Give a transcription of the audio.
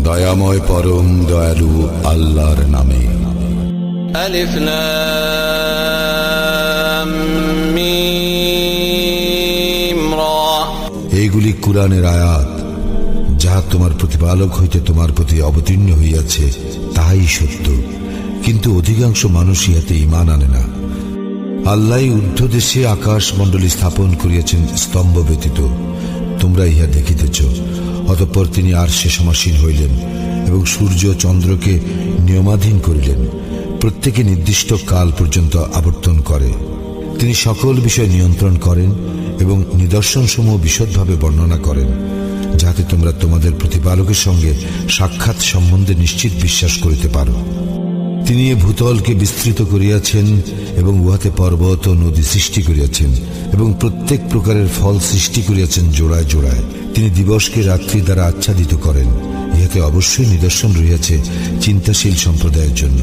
দয়াময় পরম দয়ালু আল্লাহর নামে। আলিফ লাম মিম রা। এইগুলি কুরআনের আয়াত, যাহা তোমার প্রতিপালক হইতে তোমার প্রতি অবতীর্ণ হইয়াছে তাহাই সত্য, কিন্তু অধিকাংশ মানুষ ইহাতে ঈমান আনে না। আল্লাহ ঊর্ধ্বদেশে আকাশ মণ্ডলী স্থাপন করিয়াছেন স্তম্ভ ব্যতীত, তোমরা ইহা দেখিতেছ। অতঃপর তিনি আরশে সমাসীন হইলেন এবং সূর্য চন্দ্রকে নিয়মাধীন করিলেন, প্রত্যেকে নির্দিষ্ট কাল পর্যন্ত আবর্তন করে। তিনি সকল বিষয় নিয়ন্ত্রণ করেন এবং নিদর্শনসমূহ বিশদভাবে বর্ণনা করেন, যাতে তোমরা তোমাদের প্রতিপালকের সঙ্গে সাক্ষাৎ সম্বন্ধে নিশ্চিত বিশ্বাস করিতে পারো। তিনি এ ভূতলকে বিস্তৃত করিয়াছেন এবং উহাতে পর্বত ও নদী সৃষ্টি করিয়াছেন এবং প্রত্যেক প্রকারের ফল সৃষ্টি করিয়াছেন জোড়ায় জোড়ায়। তিনি দিবসকে রাত্রি দ্বারা আচ্ছাদিত করেন। ইহাতে অবশ্যই নিদর্শন রহিয়াছে চিন্তাশীল সম্প্রদায়ের জন্য।